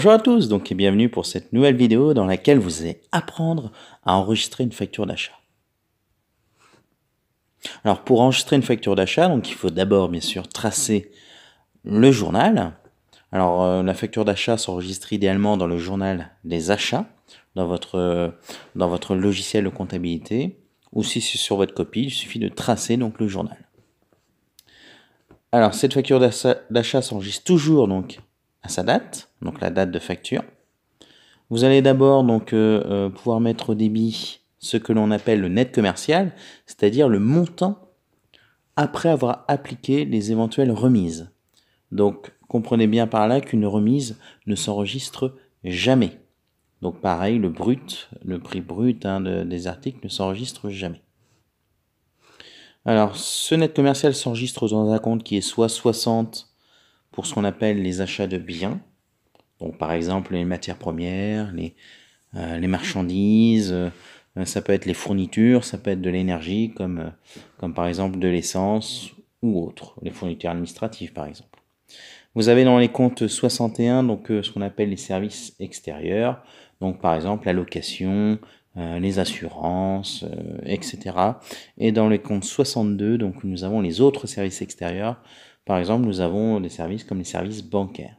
Bonjour à tous et bienvenue pour cette nouvelle vidéo dans laquelle vous allez apprendre à enregistrer une facture d'achat. Alors pour enregistrer une facture d'achat, donc il faut d'abord bien sûr tracer le journal. Alors la facture d'achat s'enregistre idéalement dans le journal des achats, dans votre logiciel de comptabilité, ou si c'est sur votre copie, il suffit de tracer donc le journal. Alors cette facture d'achat s'enregistre toujours donc à sa date, donc la date de facture. Vous allez d'abord donc pouvoir mettre au débit ce que l'on appelle le net commercial, c'est-à-dire le montant après avoir appliqué les éventuelles remises. Donc comprenez bien par là qu'une remise ne s'enregistre jamais. Donc pareil, le prix brut des articles ne s'enregistre jamais. Alors ce net commercial s'enregistre dans un compte qui est soit 60 pour ce qu'on appelle les achats de biens, donc par exemple les matières premières, les marchandises, ça peut être les fournitures, ça peut être de l'énergie comme par exemple de l'essence ou autre, les fournitures administratives par exemple. Vous avez dans les comptes 61 donc ce qu'on appelle les services extérieurs, donc par exemple la location, les assurances, etc. Et dans les comptes 62 donc nous avons les autres services extérieurs, par exemple nous avons des services comme les services bancaires.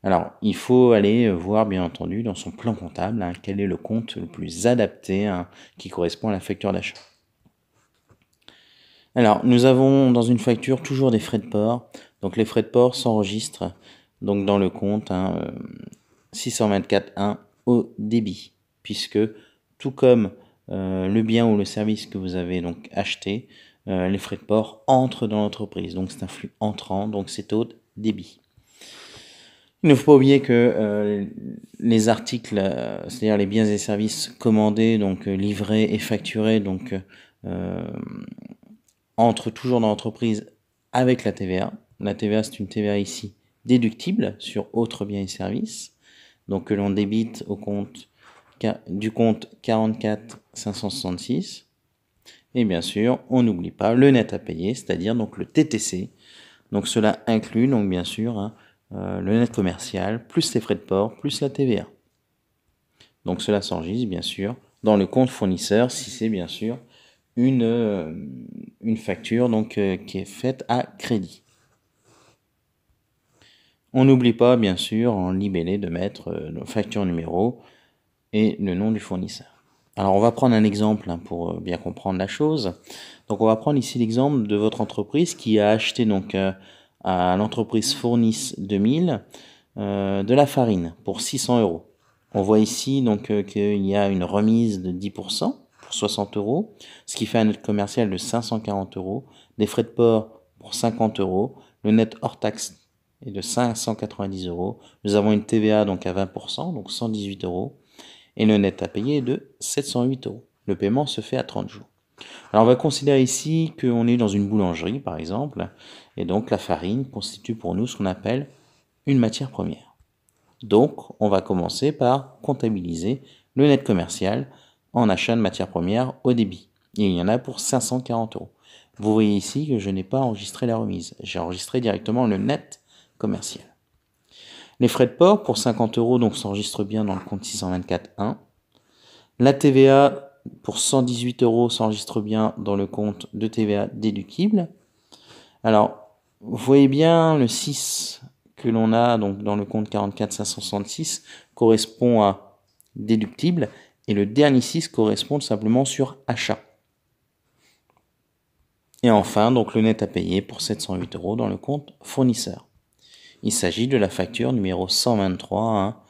Alors, il faut aller voir, bien entendu, dans son plan comptable, quel est le compte le plus adapté qui correspond à la facture d'achat. Alors, nous avons dans une facture toujours des frais de port. Donc, les frais de port s'enregistrent donc dans le compte 624.1 au débit, puisque tout comme le bien ou le service que vous avez donc acheté, les frais de port entrent dans l'entreprise. Donc, c'est un flux entrant, donc c'est au débit. Il ne faut pas oublier que les articles, c'est-à-dire les biens et services commandés, donc livrés et facturés, donc entrent toujours dans l'entreprise avec la TVA. La TVA, c'est une TVA ici déductible sur autres biens et services, donc que l'on débite du compte 44 566. Et bien sûr, on n'oublie pas le net à payer, c'est-à-dire donc le TTC. Donc cela inclut donc bien sûr le net commercial, plus les frais de port, plus la TVA. Donc cela s'enregistre bien sûr dans le compte fournisseur si c'est bien sûr une facture donc, qui est faite à crédit. On n'oublie pas bien sûr en libellé de mettre le facture numéro et le nom du fournisseur. Alors on va prendre un exemple pour bien comprendre la chose. Donc on va prendre ici l'exemple de votre entreprise qui a acheté donc à l'entreprise Fournis 2000 de la farine pour 600 €. On voit ici donc qu'il y a une remise de 10% pour 60 €, ce qui fait un net commercial de 540 €, des frais de port pour 50 €, le net hors taxe est de 590 €, nous avons une TVA donc à 20%, donc 118 €, et le net à payer est de 708 €. Le paiement se fait à 30 jours. Alors on va considérer ici qu'on est dans une boulangerie par exemple, et donc la farine constitue pour nous ce qu'on appelle une matière première. Donc on va commencer par comptabiliser le net commercial en achat de matière première au débit. Et il y en a pour 540 €. Vous voyez ici que je n'ai pas enregistré la remise, j'ai enregistré directement le net commercial. Les frais de port pour 50 € donc s'enregistrent bien dans le compte 624.1. La TVA pour 118 € s'enregistre bien dans le compte de TVA déductible. Alors, vous voyez bien le 6 que l'on a donc dans le compte 44 566 correspond à déductible et le dernier 6 correspond simplement sur achat. Et enfin, donc le net à payer pour 708 € dans le compte fournisseur. Il s'agit de la facture numéro 123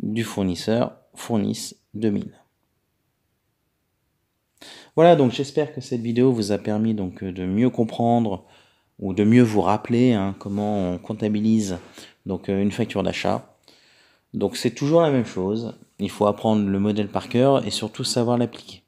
du fournisseur Fournis 2000. Voilà, donc j'espère que cette vidéo vous a permis donc de mieux comprendre ou de mieux vous rappeler comment on comptabilise donc une facture d'achat. Donc c'est toujours la même chose, il faut apprendre le modèle par cœur et surtout savoir l'appliquer.